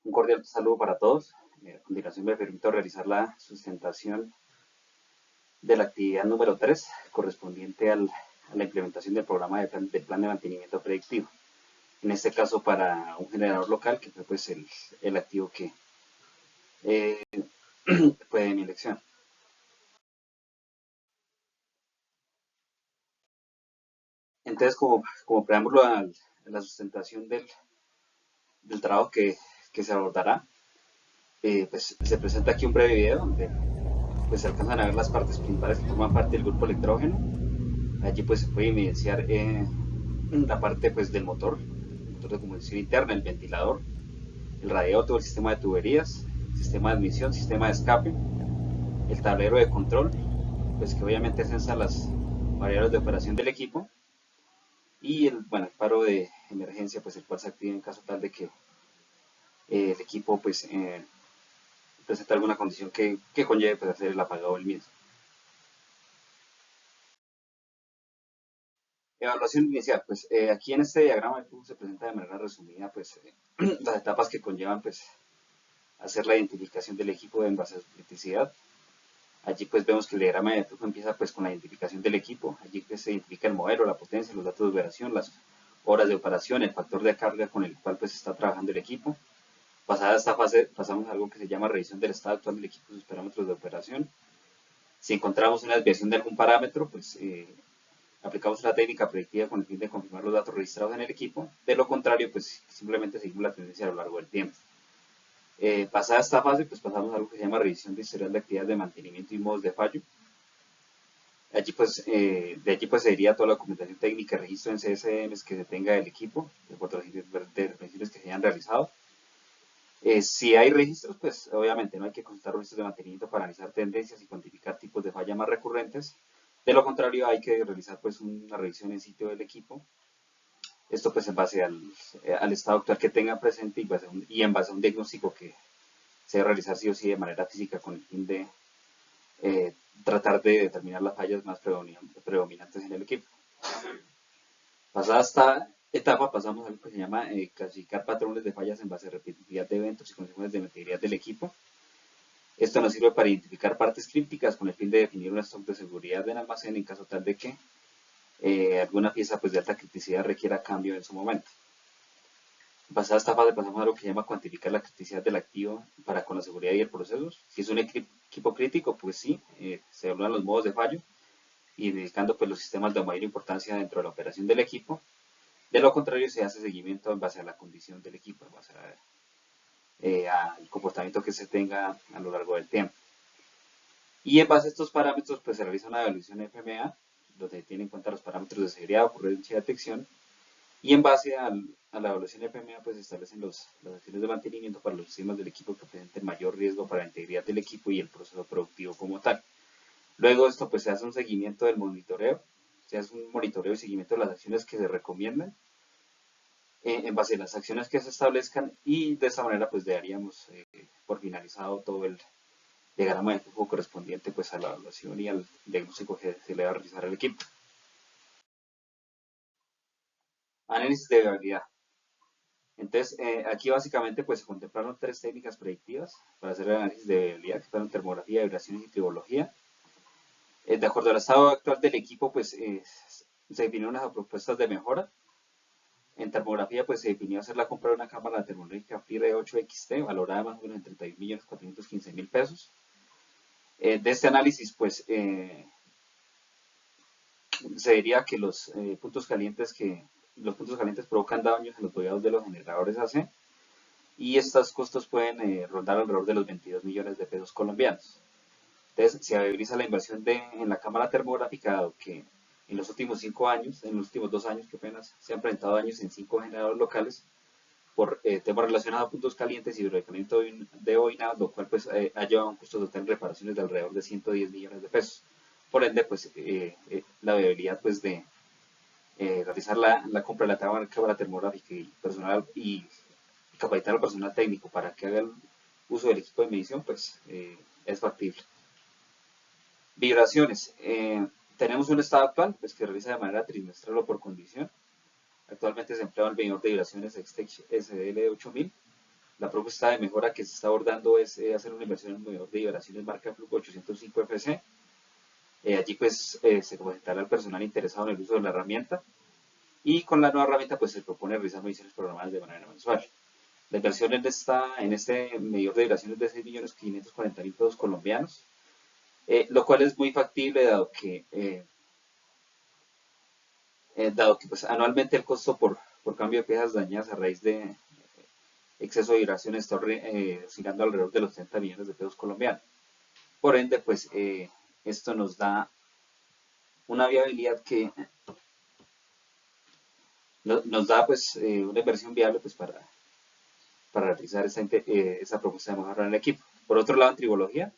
Un cordial saludo para todos. A continuación me permito realizar la sustentación de la actividad número 3 correspondiente a la implementación del programa del plan de mantenimiento predictivo. En este caso para un generador local que fue pues el activo que eh, fue de mi elección. Entonces como preámbulo a la sustentación del trabajo que se abordará, pues se presenta aquí un breve video donde pues se alcanzan a ver las partes principales que forman parte del grupo electrógeno. Allí pues se puede evidenciar la parte pues del motor, el motor de combustión interna, el ventilador, el radiador, el sistema de tuberías, sistema de admisión, sistema de escape, el tablero de control, pues que obviamente censa las variables de operación del equipo y el paro de emergencia, pues el cual se activa en caso tal de que el equipo pues presenta alguna condición que conlleve pues, hacer el apagado del mismo. Evaluación inicial, pues aquí en este diagrama se presenta de manera resumida pues las etapas que conllevan pues hacer la identificación del equipo en base a su criticidad. Allí pues vemos que el diagrama de flujo empieza pues con la identificación del equipo. Allí pues, se identifica el modelo, la potencia, los datos de operación, las horas de operación, el factor de carga con el cual pues está trabajando el equipo. Pasada esta fase pasamos a algo que se llama revisión del estado actual del equipo y sus parámetros de operación. Si encontramos una desviación de algún parámetro, pues aplicamos la técnica predictiva con el fin de confirmar los datos registrados en el equipo. De lo contrario, pues simplemente seguimos la tendencia a lo largo del tiempo. Pasada esta fase, pues pasamos a algo que se llama revisión de historial de actividades de mantenimiento y modos de fallo. Allí pues, de allí pues se iría toda la documentación técnica y registro en CSMs que se tenga del equipo, de revisiones que se hayan realizado. Si hay registros, pues obviamente no hay que consultar registros de mantenimiento para analizar tendencias y cuantificar tipos de falla más recurrentes. De lo contrario, hay que realizar pues una revisión en sitio del equipo. Esto pues en base al estado actual que tenga presente y en base a un diagnóstico que se debe realizar sí o sí de manera física con el fin de eh, tratar de determinar las fallas más predominantes en el equipo. Pasada esta etapa pasamos a algo que se llama clasificar patrones de fallas en base a repetitividad de eventos y consecuencias de integridad del equipo. Esto nos sirve para identificar partes críticas con el fin de definir un stock de seguridad en almacén en caso tal de que alguna pieza pues, de alta criticidad requiera cambio en su momento. Pasada esta fase pasamos a lo que se llama cuantificar la criticidad del activo para con la seguridad y el proceso. Si es un equipo crítico, pues sí, se evalúan los modos de fallo, identificando pues, los sistemas de mayor importancia dentro de la operación del equipo. De lo contrario, se hace seguimiento en base a la condición del equipo, en base al comportamiento que se tenga a lo largo del tiempo. Y en base a estos parámetros, pues se realiza una evaluación FMA, donde tiene en cuenta los parámetros de seguridad, ocurrencia y detección. Y en base a la evaluación FMA, pues se establecen las acciones de mantenimiento para los sistemas del equipo que presenten mayor riesgo para la integridad del equipo y el proceso productivo como tal. Luego de esto, pues se hace un seguimiento del monitoreo, se hace un monitoreo y seguimiento de las acciones que se recomiendan en base a las acciones que se establezcan y de esta manera pues daríamos por finalizado todo el diagrama de flujo correspondiente pues a la evaluación y al diagnóstico que se le va a realizar al equipo. Análisis de viabilidad. Entonces, aquí básicamente pues se contemplaron tres técnicas predictivas para hacer el análisis de viabilidad, que fueron termografía, vibraciones y tribología. De acuerdo al estado actual del equipo, pues se definieron unas propuestas de mejora. En termografía, pues se definió hacer la compra de una cámara termológica FIRE 8XT, valorada más o menos en 31.415.000 pesos. De este análisis, pues se diría que los puntos calientes provocan daños en los bodegados de los generadores AC y estos costos pueden rondar alrededor de los 22 millones de pesos colombianos. Entonces, se viabiliza la inversión en la cámara termográfica, dado que en los últimos 5 años, en los últimos 2 años que apenas se han presentado daños en 5 generadores locales por temas relacionados a puntos calientes y hidrodeferimiento de bobina, lo cual pues ha llevado a un costo total de reparaciones de alrededor de 110 millones de pesos. Por ende, pues la viabilidad pues de realizar la compra de la cámara termográfica y personal y capacitar al personal técnico para que haga el uso del equipo de medición, pues es factible. Vibraciones. Tenemos un estado actual pues, que realiza de manera trimestral o por condición. Actualmente se emplea el medidor de vibraciones SDL 8000 la propuesta de mejora que se está abordando es hacer una inversión en un medidor de vibraciones marca Flujo 805 FC. Allí pues se comentará al personal interesado en el uso de la herramienta, y con la nueva herramienta pues se propone realizar mediciones programadas de manera mensual. La inversión en este medidor de vibraciones es de 6.540.000 pesos colombianos, lo cual es muy factible dado que pues, anualmente el costo por cambio de piezas dañadas a raíz de exceso de vibraciones está oscilando alrededor de los 30 millones de pesos colombianos. Por ende, pues esto nos da una viabilidad que nos da pues una inversión viable pues para realizar esa propuesta de mejora en el equipo. Por otro lado, en tribología,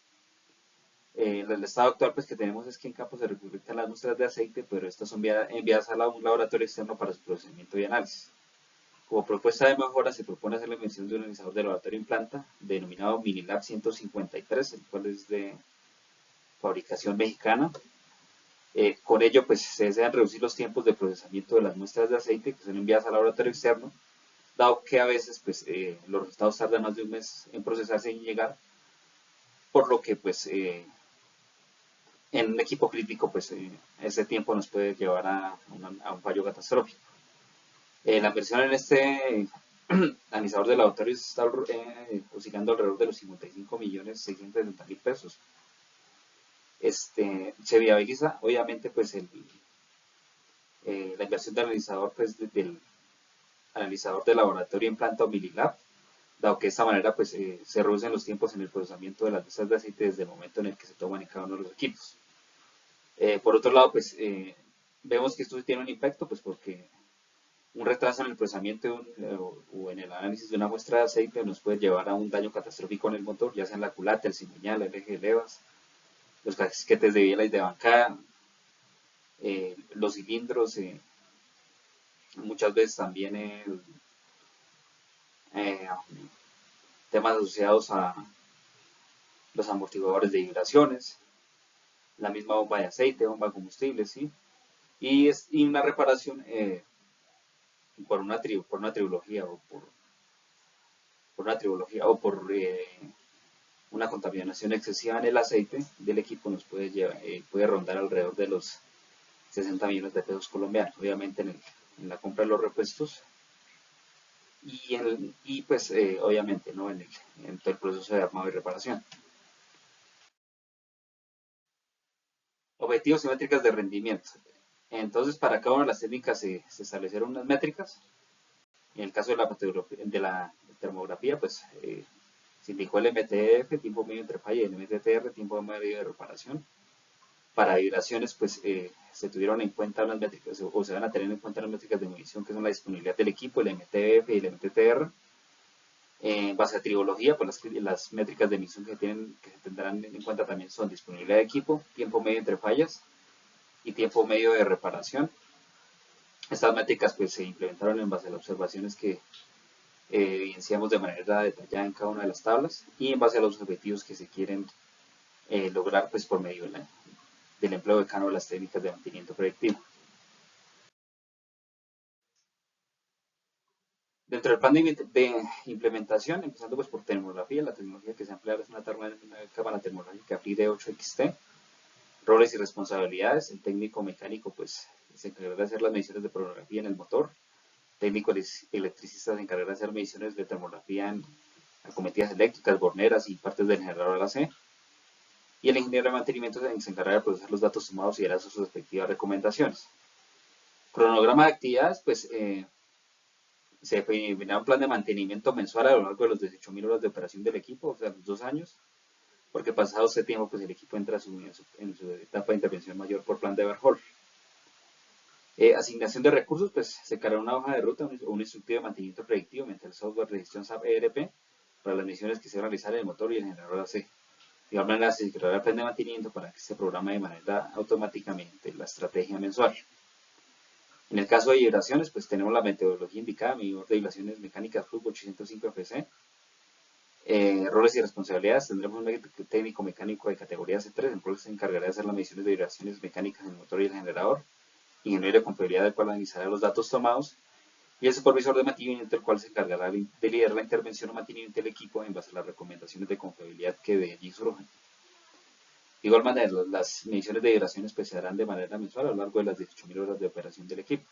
el estado actual pues que tenemos es que en campo se recolectan las muestras de aceite, pero estas son enviadas a un laboratorio externo para su procesamiento y análisis. Como propuesta de mejora se propone hacer la invención de un analizador de laboratorio en planta denominado Minilab 153, el cual es de fabricación mexicana. Con ello pues se desean reducir los tiempos de procesamiento de las muestras de aceite que son enviadas al laboratorio externo, dado que a veces pues los resultados tardan más de un mes en procesarse y llegar, por lo que pues en un equipo crítico pues ese tiempo nos puede llevar a un fallo catastrófico. La inversión en este analizador de laboratorio está oscilando alrededor de los 55.660.000 pesos. Se viabiliza obviamente pues la inversión del analizador pues del analizador de laboratorio en planta o Minilab, dado que de esta manera pues se reducen los tiempos en el procesamiento de las muestras de aceite desde el momento en el que se toman en cada uno de los equipos. Por otro lado, pues vemos que esto tiene un impacto, pues porque un retraso en el procesamiento o en el análisis de una muestra de aceite nos puede llevar a un daño catastrófico en el motor, ya sea en la culata, el cigüeñal, el eje de levas, los casquetes de biela y de bancada, los cilindros, muchas veces también eh, temas asociados a los amortiguadores de vibraciones, la misma bomba de aceite, bomba de combustible, ¿sí? Y una reparación por una trilogía o por una contaminación excesiva en el aceite del equipo nos puede rondar alrededor de los 60 millones de pesos colombianos, obviamente en la compra de los repuestos y pues obviamente ¿no? en todo el proceso de armado y reparación. Objetivos y métricas de rendimiento. Entonces, para cada una de las técnicas se establecieron unas métricas. En el caso de la termografía, pues se indicó el MTF, tiempo medio entre falla, y el MTTR, tiempo medio de reparación. Para vibraciones, pues se tuvieron en cuenta unas métricas, o se van a tener en cuenta las métricas de medición, que son la disponibilidad del equipo, el MTF y el MTTR. En base a tribología, pues las métricas de emisión que se tendrán en cuenta también son disponibilidad de equipo, tiempo medio entre fallas y tiempo medio de reparación. Estas métricas pues se implementaron en base a las observaciones que evidenciamos de manera detallada en cada una de las tablas y en base a los objetivos que se quieren lograr pues por medio del empleo decano de las técnicas de mantenimiento predictivo. Dentro del plan de implementación, empezando pues por termografía, la tecnología que se emplea es una cámara termográfica FLIR 8XT. Roles y responsabilidades: el técnico mecánico pues se encargará de hacer las mediciones de pornografía en el motor, técnico electricista se encargará de hacer mediciones de termografía en acometidas eléctricas, borneras y partes del generador AC, y el ingeniero de mantenimiento se encargará de procesar los datos tomados y hará sus respectivas recomendaciones. Cronograma de actividades, pues se definirá un plan de mantenimiento mensual a lo largo de los 18.000 horas de operación del equipo, o sea, los 2 años, porque pasado ese tiempo, pues el equipo entra en su etapa de intervención mayor por plan de overhaul. Asignación de recursos, pues se creará una hoja de ruta o un instructivo de mantenimiento predictivo mediante el software de gestión SAP ERP para las misiones que se van a realizar en el motor y el generador AC. De igual manera, se creará el plan de mantenimiento para que se programe de manera automáticamente la estrategia mensual. En el caso de vibraciones, pues tenemos la metodología indicada, medidor de vibraciones mecánicas Flujo 805 FC. Roles y responsabilidades: tendremos un técnico mecánico de categoría C3, el cual se encargará de hacer las mediciones de vibraciones mecánicas en el motor y el generador. Ingeniero de compatibilidad, del cual analizará los datos tomados y el supervisor de mantenimiento, el cual se encargará de liderar la intervención o mantenimiento del equipo en base a las recomendaciones de confiabilidad que de allí surgen. De igual manera, las mediciones de vibraciones pues, se harán de manera mensual a lo largo de las 18.000 horas de operación del equipo.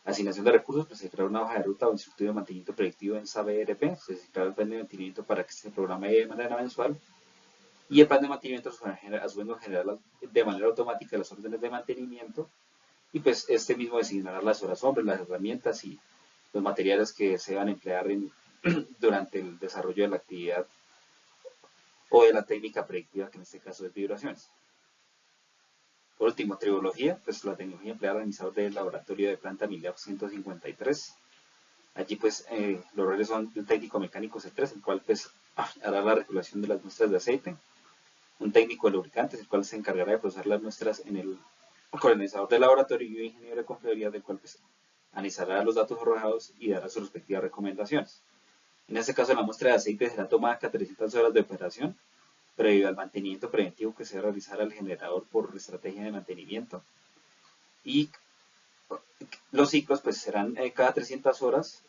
Asignación de recursos, pues se creará una hoja de ruta o instructivo de mantenimiento predictivo en SAP ERP, se creará el plan de mantenimiento para que se programe de manera mensual, y el plan de mantenimiento a su vez nos generará de manera automática las órdenes de mantenimiento, y pues este mismo designará las horas hombres, las herramientas y los materiales que se van a emplear durante el desarrollo de la actividad o de la técnica predictiva, que en este caso es vibraciones. Por último, tribología, pues la tecnología empleada organizador del laboratorio de planta MILAB 153. Allí pues los roles son un técnico mecánico C3, el cual pues hará la regulación de las muestras de aceite, un técnico de lubricantes, el cual se encargará de procesar las muestras en el organizador del laboratorio, y un ingeniero de confiabilidad, del cual pues analizará los datos arrojados y dará sus respectivas recomendaciones. En este caso, la muestra de aceite será tomada cada 300 horas de operación, previo al mantenimiento preventivo que se va a realizar al generador por estrategia de mantenimiento. Y los ciclos pues serán cada 300 horas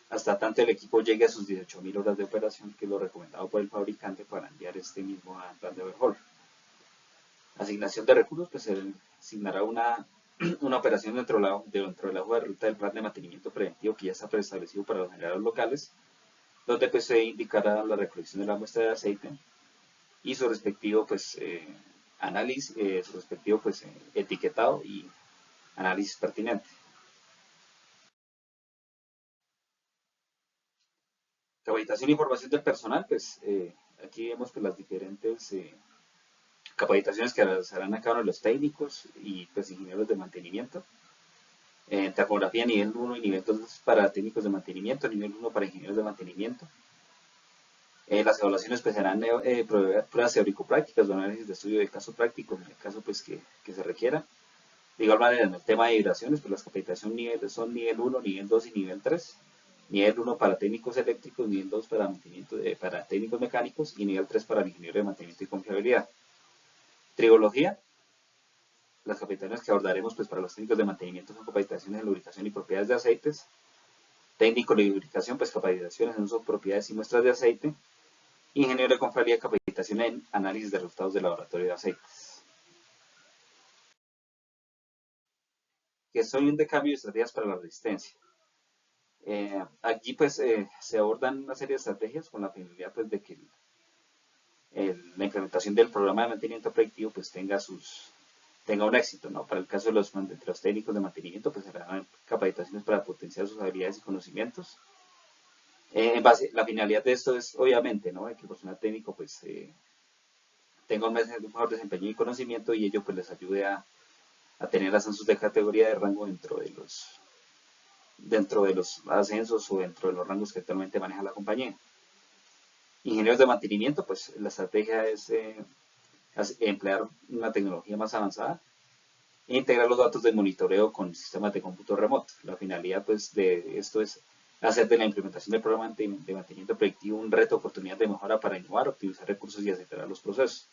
hasta tanto el equipo llegue a sus 18.000 horas de operación, que es lo recomendado por el fabricante para enviar este mismo a plan de overhaul. Asignación de recursos, pues se asignará una operación dentro de la hoja de ruta del plan de mantenimiento preventivo que ya está preestablecido para los generadores locales, donde pues se indicará la recolección de la muestra de aceite y su respectivo pues análisis, su respectivo pues etiquetado y análisis pertinente. Capacitación e información del personal, pues aquí vemos pues las diferentes capacitaciones que realizarán a cada uno de los técnicos y pues ingenieros de mantenimiento. Termografía nivel 1 y nivel 2 para técnicos de mantenimiento, nivel 1 para ingenieros de mantenimiento. Las evaluaciones pues serán pruebas teórico-prácticas o análisis de estudio de caso práctico en el caso pues que se requiera. De igual manera, en el tema de vibraciones, pues las capacitaciones son nivel 1, nivel 2 y nivel 3. Nivel 1 para técnicos eléctricos, nivel 2 para, para técnicos mecánicos y nivel 3 para el ingeniero de mantenimiento y confiabilidad. Tribología. Las capacitaciones que abordaremos pues, para los técnicos de mantenimiento son capacitaciones de lubricación y propiedades de aceites. Técnico de lubricación, pues capacitaciones en uso de propiedades y muestras de aceite. Ingeniero de confiabilidad, capacitación en análisis de resultados de laboratorio de aceites. Gestión de cambio y estrategias para la resistencia. Allí pues se abordan una serie de estrategias con la finalidad pues de que la implementación del programa de mantenimiento predictivo pues tenga un éxito, ¿no? Para el caso de los técnicos de mantenimiento pues serán capacitaciones para potenciar sus habilidades y conocimientos. La finalidad de esto es obviamente, ¿no? Que el personal técnico pues tenga un mejor desempeño y conocimiento, y ello pues les ayude a tener ascensos de categoría de rango dentro de los ascensos o dentro de los rangos que actualmente maneja la compañía. Ingenieros de mantenimiento, pues la estrategia es emplear una tecnología más avanzada e integrar los datos de monitoreo con sistemas de cómputo remoto. La finalidad pues de esto es hacer de la implementación del programa de mantenimiento predictivo un reto, oportunidad de mejora para innovar, optimizar recursos y acelerar los procesos.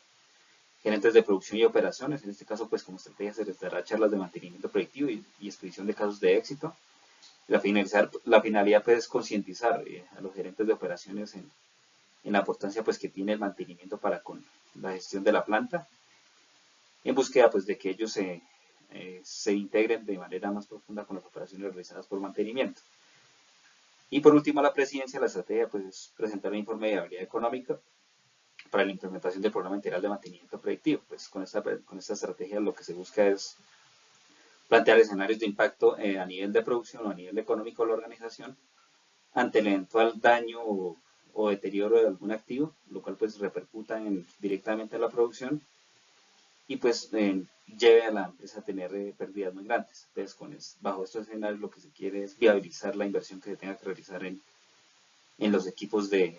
Gerentes de producción y operaciones, en este caso pues como estrategia se les dará charlas de mantenimiento predictivo y expedición de casos de éxito. La finalidad pues, es concientizar a los gerentes de operaciones en la importancia pues, que tiene el mantenimiento para con la gestión de la planta, en búsqueda pues, de que ellos se integren de manera más profunda con las operaciones realizadas por mantenimiento. Y por último, la presidencia, la estrategia pues, es presentar un informe de viabilidad económica para la implementación del programa integral de mantenimiento predictivo. Pues con esta estrategia lo que se busca es plantear escenarios de impacto a nivel de producción o a nivel económico de la organización ante el eventual daño o deterioro de algún activo, lo cual pues repercuta directamente en la producción y pues lleve a la empresa a tener pérdidas muy grandes. Entonces bajo estos escenarios lo que se quiere es viabilizar la inversión que se tenga que realizar en los equipos de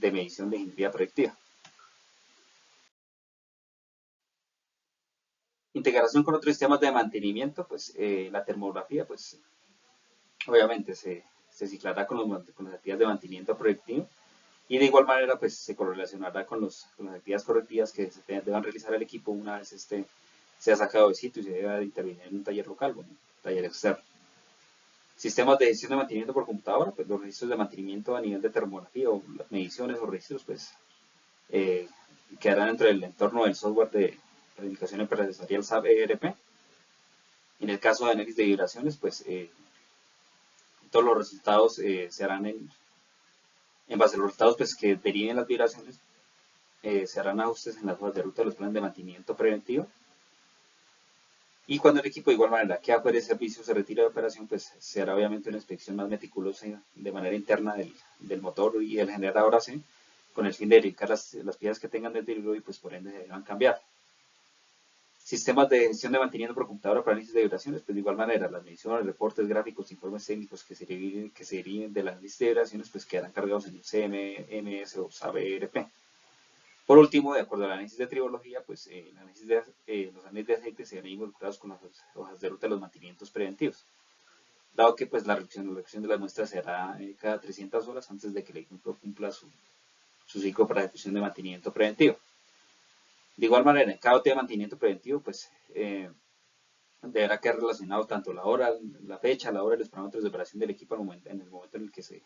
medición de ingeniería predictiva. Integración con otros sistemas de mantenimiento, pues la termografía, pues obviamente se ciclará con las actividades de mantenimiento predictivo, y de igual manera pues se correlacionará con las actividades correctivas que se deban realizar el equipo una vez se ha sacado de sitio y se debe intervenir en un taller local o un taller externo. Sistemas de gestión de mantenimiento por computadora, pues los registros de mantenimiento a nivel de termografía o las mediciones o registros, pues eh, quedarán dentro del entorno del software de planificación empresarial SAP ERP. En el caso de análisis de vibraciones, pues todos los resultados se harán en base a los resultados pues, que deriven las vibraciones, se harán ajustes en las hojas de ruta de los planes de mantenimiento preventivo. Y cuando el equipo de igual manera queda fuera de servicio se retira de operación, pues se hará obviamente una inspección más meticulosa de manera interna del motor y del generador AC, con el fin de verificar las piezas que tengan deterioro y pues por ende se deban cambiar. Sistemas de gestión de mantenimiento por computadora para análisis de vibraciones, pues de igual manera, las mediciones, reportes, gráficos, informes técnicos que se deriven de la análisis de vibraciones, pues quedarán cargados en un CMMS o SAP ERP. Por último, de acuerdo al análisis de tribología, pues los análisis de aceite se ven involucrados con las hojas de ruta de los mantenimientos preventivos, dado que pues la reducción de las muestras se hará cada 300 horas antes de que el equipo cumpla su ciclo para ejecución de mantenimiento preventivo. De igual manera, en cada OT de mantenimiento preventivo, pues deberá quedar relacionado tanto la hora, la fecha, la hora y los parámetros de operación del equipo en el momento en el que se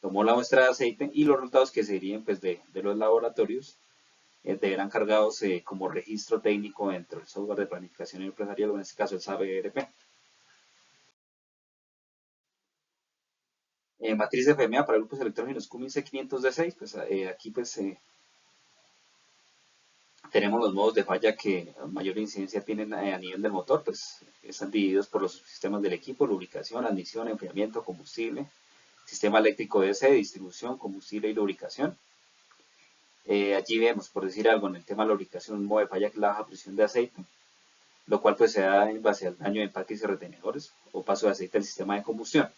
tomó la muestra de aceite y los resultados que se deriven pues, de los laboratorios deberán cargados como registro técnico dentro del software de planificación empresarial, o en este caso el SAP ERP. Matriz de FMA para grupos electrógenos Cummins C500D6, pues aquí pues tenemos los modos de falla que mayor incidencia tienen a nivel del motor, pues están divididos por los sistemas del equipo: lubricación, admisión, enfriamiento, combustible, sistema eléctrico DC, distribución, combustible y lubricación. Allí vemos, por decir algo, en el tema de lubricación, un modo de falla que es la baja presión de aceite, lo cual pues se da en base al daño de empaques y retenedores o paso de aceite al sistema de combustión.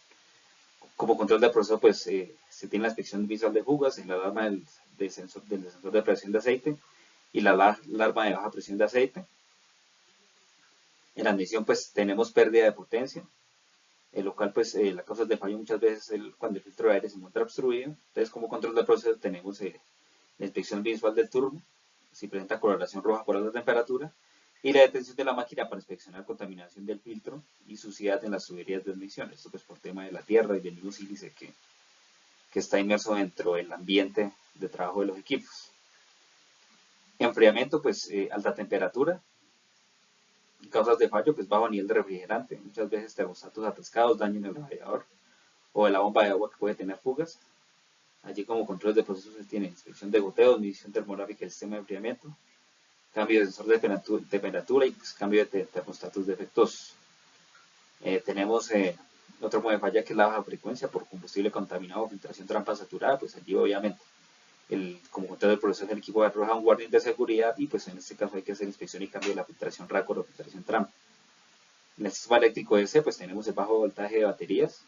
Como control del proceso, pues se tiene la inspección visual de fugas, la alarma del sensor de presión de aceite y la alarma de baja presión de aceite. En la admisión, pues tenemos pérdida de potencia, lo cual pues la causa de fallo muchas veces es cuando el filtro de aire se encuentra obstruido. Entonces, como control del proceso tenemos la inspección visual del turbo, si presenta coloración roja por alta temperatura, y la detención de la máquina para inspeccionar contaminación del filtro y suciedad en las tuberías de admisión. Esto pues por tema de la tierra y del mismo sílice que está inmerso dentro del ambiente de trabajo de los equipos. Enfriamiento, pues alta temperatura. Causas de fallo, pues bajo nivel de refrigerante, muchas veces termostatos atascados, daño en el radiador o de la bomba de agua que puede tener fugas. Allí como controles de procesos se tiene inspección de goteos, medición termográfica del sistema de enfriamiento, cambio de sensor de temperatura y pues, cambio de termostatos defectuosos. Tenemos otro modo de falla que es la baja frecuencia por combustible contaminado o filtración trampa saturada, pues allí obviamente como control del proceso del equipo arroja un warning de seguridad y pues en este caso hay que hacer inspección y cambio de la filtración RACOR o filtración trampa. En el sistema eléctrico DC pues tenemos el bajo voltaje de baterías,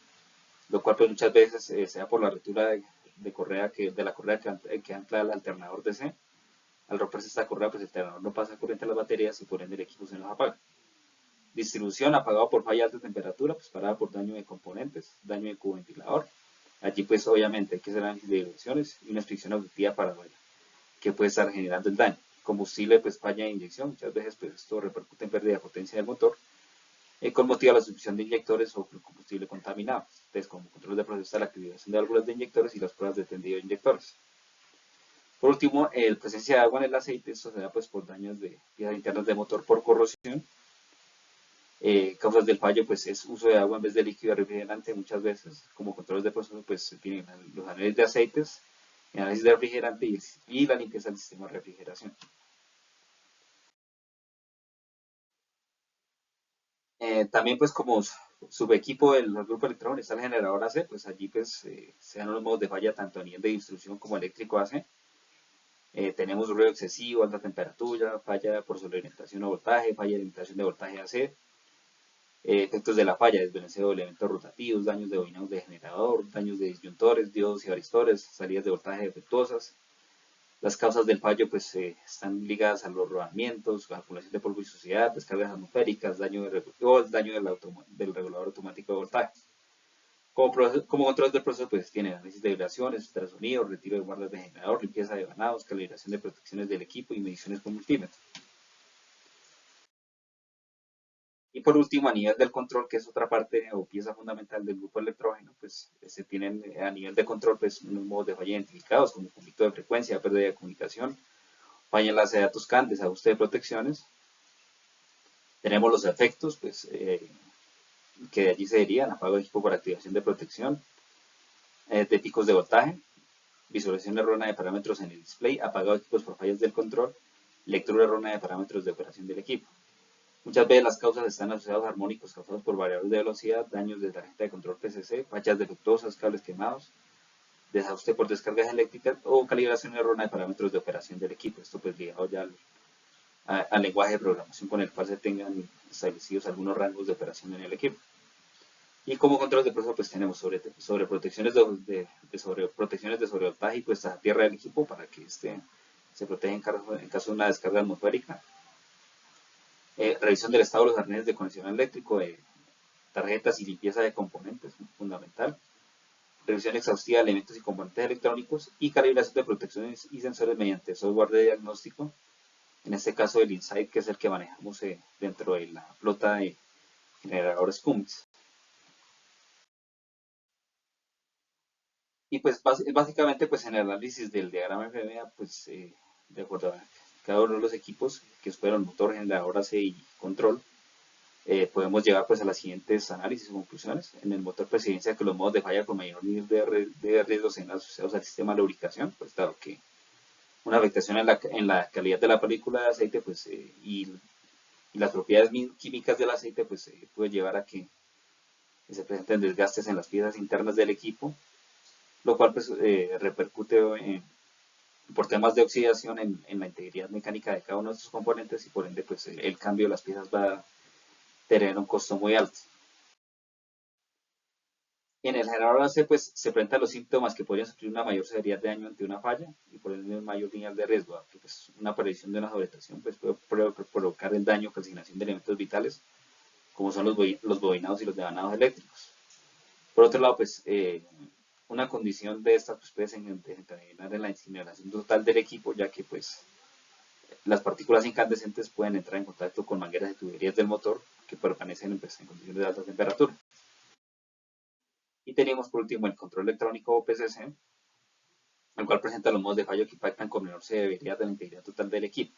lo cual pues muchas veces se da por la ruptura de la correa que ancla al alternador DC. Al romperse esta correa pues el alternador no pasa corriente a las baterías y por ende el equipo se nos apaga. Distribución apagado por falla de alta temperatura, pues parada por daño de componentes, daño de cubo ventilador. Allí pues obviamente hay que hacer análisis de vibraciones y una inspección auditiva para ver qué puede estar generando el daño. Combustible pues falla de inyección, muchas veces pues esto repercute en pérdida de potencia del motor con motivo de la sustitución de inyectores o combustible contaminado. Entonces como control de proceso está la activación de válvulas de inyectores y las pruebas de tendido de inyectores. Por último, presencia de agua en el aceite, esto se da pues por daños de piezas internas de motor por corrosión. Causas del fallo pues es uso de agua en vez de líquido refrigerante muchas veces. Como controles de proceso pues se tienen los análisis de aceites, el análisis de refrigerante y la limpieza del sistema de refrigeración. También pues como subequipo del grupo electrónico está el generador AC, pues allí pues se dan los modos de falla tanto a nivel de distribución como eléctrico AC. Tenemos ruido excesivo, alta temperatura, falla por sobreorientación o voltaje, falla de limitación de voltaje AC, efectos de la falla, desbalanceo de elementos rotativos, daños de bobinados de generador, daños de disyuntores, diodos y varistores, salidas de voltaje defectuosas. Las causas del fallo pues están ligadas a los rodamientos, acumulación de polvo y suciedad, descargas atmosféricas, daño del regulador automático de voltaje. Como control del proceso pues tiene análisis de vibraciones, ultrasonido, retiro de guardas de generador, limpieza de vanados, calibración de protecciones del equipo y mediciones con multímetro. Y por último, a nivel del control, que es otra parte o pieza fundamental del grupo electrógeno, pues se tienen a nivel de control pues unos modos de falla identificados como conflicto de frecuencia, pérdida de comunicación, falla en enlace de datos CAN, desajuste de protecciones. Tenemos los efectos, pues que de allí se derivan: apago de equipo por activación de protección, de picos de voltaje, visualización errónea de parámetros en el display, apagado de equipos por fallas del control, lectura errónea de parámetros de operación del equipo. Muchas veces las causas están asociadas a armónicos causados por variables de velocidad, daños de tarjeta de control PCC, fallas defectuosas, cables quemados, desajuste por descargas eléctricas o calibración errónea de parámetros de operación del equipo. Esto pues ligado ya al lenguaje de programación con el cual se tengan establecidos algunos rangos de operación en el equipo. Y como control de proceso pues tenemos sobre protecciones de sobreprotecciones de sobrevoltaje y puestas a tierra del equipo para que se proteja en caso de una descarga atmosférica. Revisión del estado de los arneses de conexión eléctrico, de tarjetas y limpieza de componentes, fundamental. Revisión exhaustiva de elementos y componentes electrónicos y calibración de protecciones y sensores mediante software de diagnóstico, en este caso el Insight, que es el que manejamos dentro de la flota de generadores Cummins. Y pues básicamente pues en el análisis del diagrama FMEA, pues de acuerdo a cada uno de los equipos que fueron motor, generador AC y control, podemos llegar pues a las siguientes análisis o conclusiones. En el motor pues se evidencia que los modos de falla con mayor nivel de riesgos en asociados al sistema de lubricación, pues dado que una afectación en la calidad de la película de aceite pues, y las propiedades químicas del aceite pues puede llevar a que se presenten desgastes en las piezas internas del equipo, lo cual pues repercute por temas de oxidación en la integridad mecánica de cada uno de estos componentes y por ende pues el cambio de las piezas va a tener un costo muy alto. En el generador AC pues se presentan los síntomas que podrían sufrir una mayor severidad de daño ante una falla y por ende un mayor nivel de riesgo, aunque pues una aparición de una sobretensión pues puede provocar el daño o calcinación de elementos vitales como son los bobinados y los devanados eléctricos. Por otro lado, pues una condición de estas pues, puede desencadenar en la incineración total del equipo, ya que pues las partículas incandescentes pueden entrar en contacto con mangueras de tuberías del motor que permanecen pues, en condiciones de alta temperatura. Y tenemos por último el control electrónico o PCC, el cual presenta los modos de fallo que impactan con menor severidad de la integridad total del equipo.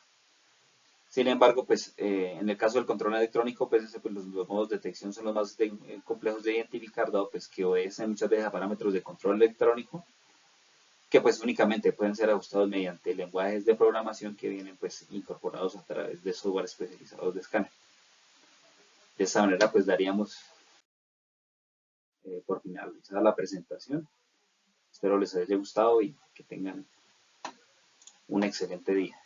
Sin embargo, pues en el caso del control electrónico PCC, pues los modos de detección son los más complejos de identificar, dado pues que obedecen muchas veces a parámetros de control electrónico que pues únicamente pueden ser ajustados mediante lenguajes de programación que vienen pues incorporados a través de software especializados de escáner. De esta manera pues daríamos por finalizada la presentación. Espero les haya gustado y que tengan un excelente día.